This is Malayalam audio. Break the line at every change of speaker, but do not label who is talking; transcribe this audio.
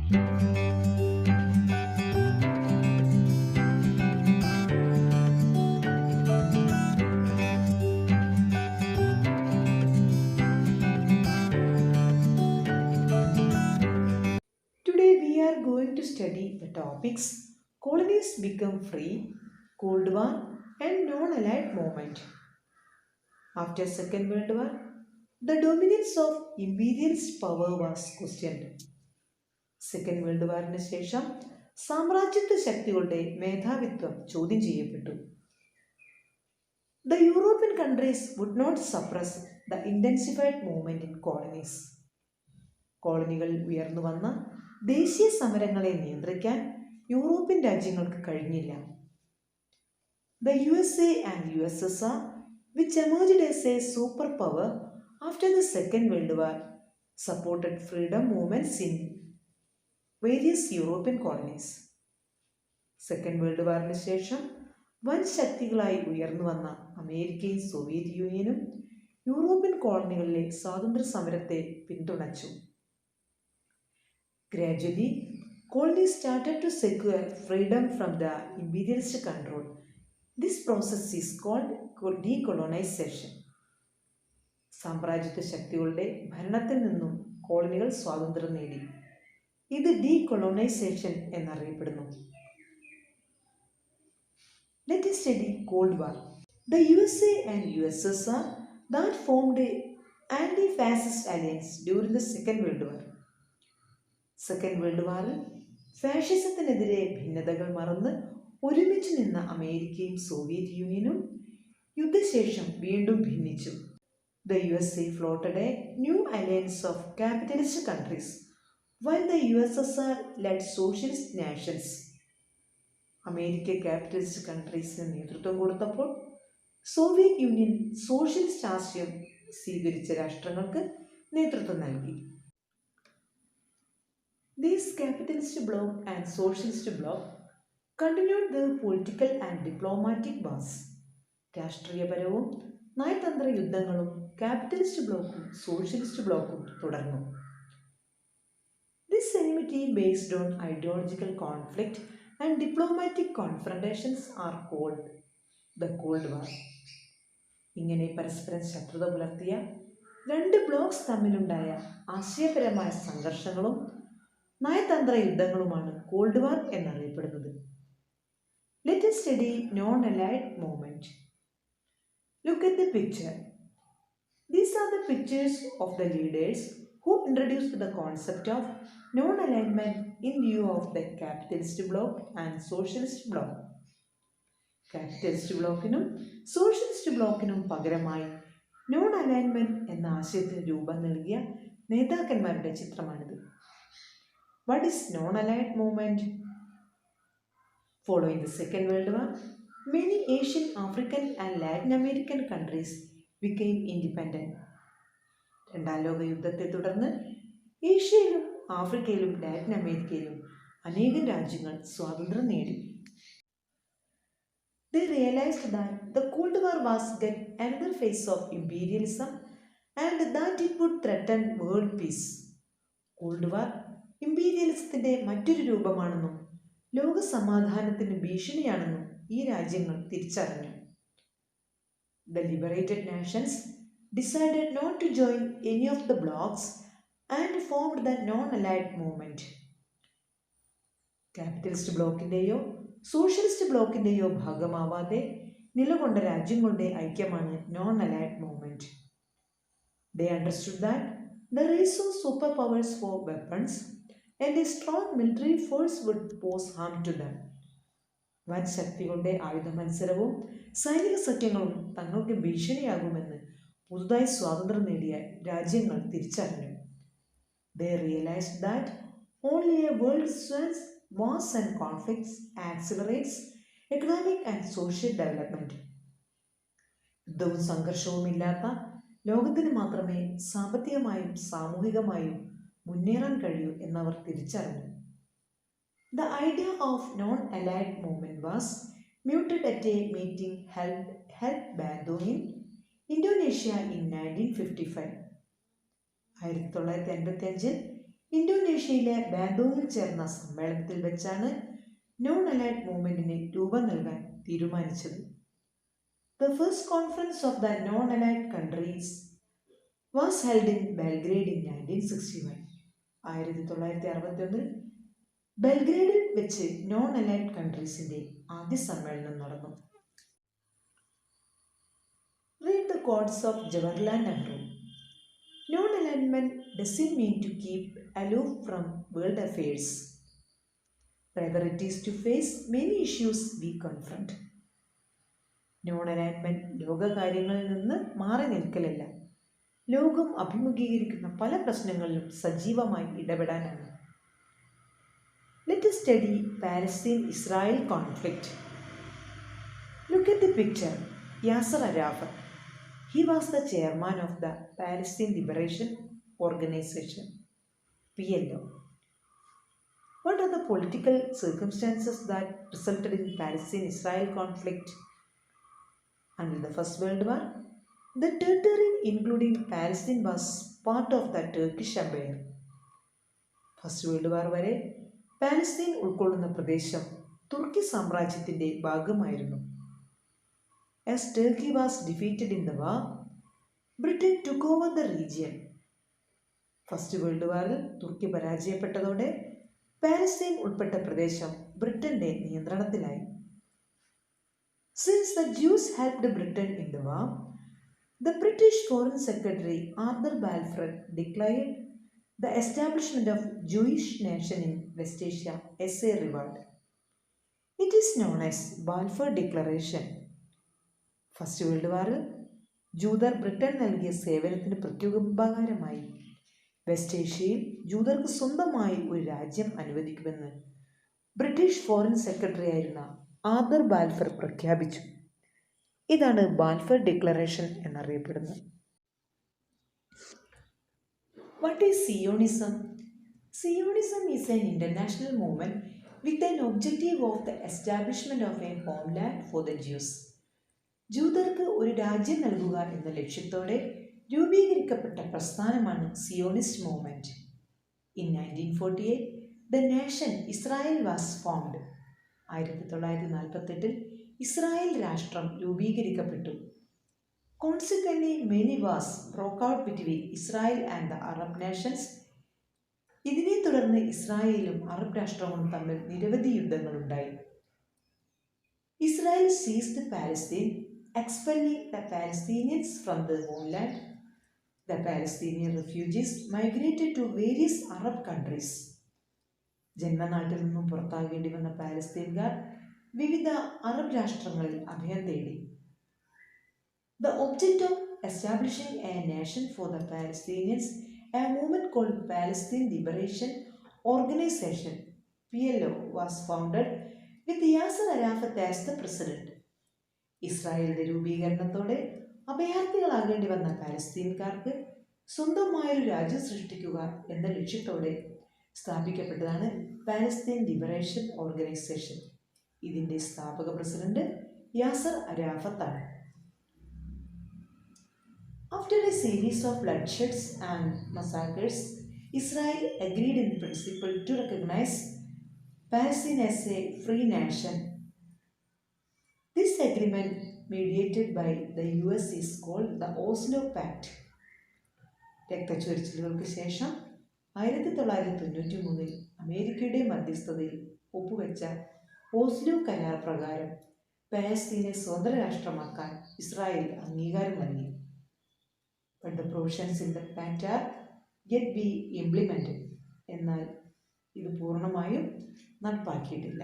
Today we are going to study the topics colonies become free, Cold War and non-allied movement. After Second World War, the dominance of imperialist power was questioned. Second world വാറിന് ശേഷം സാമ്രാജ്യത്വ ശക്തികളുടെ മേധാവിത്വം ചോദ്യം ചെയ്യപ്പെട്ടു. The European countries would not suppress the intensified movement in colonies. കോളനികളിൽ ഉയർന്നു വന്ന ദേശീയ സമരങ്ങളെ നിയന്ത്രിക്കാൻ യൂറോപ്യൻ രാജ്യങ്ങൾക്ക് കഴിഞ്ഞില്ല. The USA and USSR, which emerged as a superpower after the Second World War, supported freedom movements in various European colonies. Second world വാറിന് ശേഷം വൻ ശക്തികളായി ഉയർന്നു വന്ന അമേരിക്കയും സോവിയറ്റ് യൂണിയനും യൂറോപ്യൻ കോളനികളിലെ സ്വാതന്ത്ര്യ സമരത്തെ പിന്തുണച്ചു. Gradually, colonies started to secure freedom from the imperialist control. This process is called decolonization. സാമ്രാജ്യത്വ ശക്തികളുടെ ഭരണത്തിൽ നിന്നും കോളനികൾ സ്വാതന്ത്ര്യം നേടി. ഇത് ഡീകൊളോണൈസേഷൻ എന്നറിയപ്പെടുന്നു. Let us study Cold War. The USA and USSR that formed an anti-fascist alliance during the Second World War. Second world വാറിൽ ഫാഷിസത്തിനെതിരെ ഭിന്നതകൾ മറന്ന് ഒരുമിച്ച് നിന്ന അമേരിക്കയും സോവിയറ്റ് യൂണിയനും യുദ്ധശേഷം വീണ്ടും ഭിന്നിച്ചു. The USA floated a new alliance of capitalist countries, while the USSR led socialist nations. America capitalist കൺട്രീസിന് നേതൃത്വം കൊടുത്തപ്പോൾ സോവിയറ്റ് യൂണിയൻ സോഷ്യലിസ്റ്റ് ആശയം സ്വീകരിച്ച രാഷ്ട്രങ്ങൾക്ക് നേതൃത്വം നൽകി. These capitalist bloc and socialist bloc continued their political and diplomatic wars. രാഷ്ട്രീയപരവും നയതന്ത്ര യുദ്ധങ്ങളും ക്യാപിറ്റലിസ്റ്റ് ബ്ലോക്കും സോഷ്യലിസ്റ്റ് ബ്ലോക്കും തുടർന്നു. This enmity based on ideological conflict and diplomatic confrontations are called the Cold War. ഇങ്ങനെ പരസ്പരം ശത്രുത പുലർത്തിയ രണ്ട് ബ്ലോക്സ് തമ്മിലുണ്ടായ ആശയപരമായ സംഘർഷങ്ങളും നയതന്ത്ര യുദ്ധങ്ങളുമാണ് കോൾഡ് വാർ എന്നറിയപ്പെടുന്നത്. Let us study non-allied movement. Look at the picture. These are the pictures of the leaders who introduced the concept of non-alignment in view of the capitalist bloc and socialist bloc. Capitalist ബ്ലോക്കിനും സോഷ്യലിസ്റ്റ് ബ്ലോക്കിനും പകരമായി നോൺ അലൈൻമെന്റ് എന്ന ആശയത്തിന് രൂപം നൽകിയ നേതാക്കന്മാരുടെ ചിത്രമാണിത്. What is non-allied movement? Following the Second World War, many Asian, African and Latin American countries became independent. രണ്ടാം ലോക യുദ്ധത്തെ തുടർന്ന് ഏഷ്യയിലും ആഫ്രിക്കയിലും ലാറ്റിൻ അമേരിക്കയിലും അനേകം രാജ്യങ്ങൾ സ്വാതന്ത്ര്യം നേടി. They realized that the Cold War was yet another phase of imperialism and that it would threaten world peace. Cold war ഇമ്പീരിയലിസത്തിന്റെ മറ്റൊരു രൂപമാണെന്നും ലോക സമാധാനത്തിന് ഭീഷണിയാണെന്നും ഈ രാജ്യങ്ങൾ തിരിച്ചറിഞ്ഞു. The liberated nations decided not to join any of the blocs and formed the non-allied movement. Capitalist ബ്ലോക്കിന്റെയോ സോഷ്യലിസ്റ്റ് ബ്ലോക്കിന്റെയോ ഭാഗമാവാതെ നിലകൊണ്ട രാജ്യങ്ങളുടെ ഐക്യമാണ് non allied movement. They understood that the race of superpowers for weapons and a strong military force would pose harm to them. വൻ ശക്തികളുടെ ആയുധ മത്സരവും സൈനിക സഖ്യങ്ങളും തങ്ങൾക്ക് ഭീഷണിയാകുമെന്ന് പുതുതായി സ്വാതന്ത്ര്യം നേടിയ രാജ്യങ്ങൾ തിരിച്ചറിഞ്ഞു. They realized that only a world strengthens wars and conflicts accelerates economic and social development. യുദ്ധവും സംഘർഷവും ഇല്ലാത്ത ലോകത്തിന് മാത്രമേ സാമ്പത്തികമായും സാമൂഹികമായും മുന്നേറാൻ കഴിയൂ എന്നവർ തിരിച്ചറിഞ്ഞു. The idea of non-allied movement was mooted at a meeting held Bandung in Indonesia in 1955. 1955 ഇന്തോനേഷ്യയിലെ ബാങ്കോങ്ങിൽ ചേർന്ന സമ്മേളനത്തിൽ വെച്ചാണ് നോൺ അലൈഡ് മൂവ്മെന്റിന് രൂപം നൽകാൻ തീരുമാനിച്ചത്. The first conference of the non-allied countries was held in Belgrade in 1961. 1961 ബെൽഗ്രേഡിൽ വെച്ച് നോൺ അലൈഡ് കൺട്രീസിന്റെ ആദ്യ സമ്മേളനം നടന്നു. Read the quotes of Jawaharlal Nehru. Non-alignment doesn't mean to keep aloof from world affairs. Rather, it is to face many issues we confront. Non alignment ലോകകാര്യങ്ങളിൽ നിന്ന് മാറി നിൽക്കലല്ല, ലോകം അഭിമുഖീകരിക്കുന്ന പല പ്രശ്നങ്ങളിലും സജീവമായി ഇടപെടാനാണ്. Let us study Palestine-Israel conflict. Look at the picture. Yasser Arafat. He was the chairman of the Palestine Liberation Organization, PLO. What are the political circumstances that resulted in Palestine-Israel conflict? Until the First World War, the territory including Palestine was part of the Turkish Empire. First world war വരെ പാലസ്തീൻ ഉൾക്കൊള്ളുന്ന പ്രദേശം തുർക്കി സാമ്രാജ്യത്തിൻ്റെ ഭാഗമായിരുന്നു. As Turkey was defeated in the war, Britain took over the region. First world വാറിൽ തുർക്കി പരാജയപ്പെട്ടതോടെ പാലസ്തീൻ ഉൾപ്പെട്ട പ്രദേശം ബ്രിട്ടന്റെ നിയന്ത്രണത്തിലായി. Since the Jews helped Britain in the war, the British Foreign Secretary Arthur Balfour declared the establishment of Jewish nation in West Asia as a reward. It is known as Balfour Declaration. First world വാറിൽ ജൂതർ ബ്രിട്ടൻ നൽകിയ സേവനത്തിന് പ്രത്യുപകാരമായി വെസ്റ്റ് ഏഷ്യയിൽ ജൂതർക്ക് സ്വന്തമായി ഒരു രാജ്യം അനുവദിക്കുമെന്ന് ബ്രിട്ടീഷ് ഫോറിൻ സെക്രട്ടറി ആയിരുന്ന ആർതർ ബാൽഫർ പ്രഖ്യാപിച്ചു. ഇതാണ് ബാൽഫർ ഡിക്ലറേഷൻ എന്നറിയപ്പെടുന്നത്. What is Zionism? Zionism is an international movement with an objective of the establishment of a homeland for the Jews. ജൂതർക്ക് ഒരു രാജ്യം നൽകുക എന്ന ലക്ഷ്യത്തോടെ രൂപീകരിക്കപ്പെട്ട പ്രസ്ഥാനമാണ് Zionist movement. In 1948, the nation Israel was formed. 1948 Israel രാഷ്ട്രം രൂപീകരിക്കപ്പെട്ടു. Consequently, many wars broke out between Israel and the Arab nations. ഇതിനെ തുടർന്ന് ഇസ്രായേലും അറബ് രാഷ്ട്രങ്ങളും തമ്മിൽ നിരവധി യുദ്ധങ്ങളുണ്ടായി. Israel seized Palestine, expelling the Palestinians from their homeland. The Palestinian refugees migrated to various Arab countries. ജന്മനാട്ടിൽ നിന്നും പുറത്താകേണ്ടി വന്ന പാലസ്തീൻകാർ വിവിധ അറബ് രാഷ്ട്രങ്ങളിൽ അഭയം തേടി. The object of establishing a nation for the Palestinians, a movement called Palestine Liberation Organization, PLO, was founded with Yasser Arafat as the president. ഇസ്രായേലിന്റെ രൂപീകരണത്തോടെ അഭയാർത്ഥികളാകേണ്ടി വന്ന പാലസ്തീൻകാർക്ക് സ്വന്തമായൊരു രാജ്യം സൃഷ്ടിക്കുക എന്ന ലക്ഷ്യത്തോടെ സ്ഥാപിക്കപ്പെട്ടതാണ് പാലസ്തീൻ ലിബറേഷൻ ഓർഗനൈസേഷൻ. ഇതിൻ്റെ സ്ഥാപക പ്രസിഡന്റ് യാസർ അരാഫത്ത് ആണ്. After a series of bloodsheds and massacres, Israel agreed in principle to recognize Palestine as a free nation. This agreement, mediated by the US, is called the Oslo Pact. രക്തച്ചൊരിച്ചിലുകൾക്ക് ശേഷം 1993 അമേരിക്കയുടെ മധ്യസ്ഥതയിൽ ഒപ്പുവെച്ച ഓസ്ലോ കരാർ പ്രകാരം പാലസ്തീനെ സ്വതന്ത്ര രാഷ്ട്രമാക്കാൻ ഇസ്രായേൽ അംഗീകാരം നൽകി. But the provisions in the pact are yet be implemented. എന്നാൽ ഇത് പൂർണ്ണമായും നടപ്പാക്കിയിട്ടില്ല.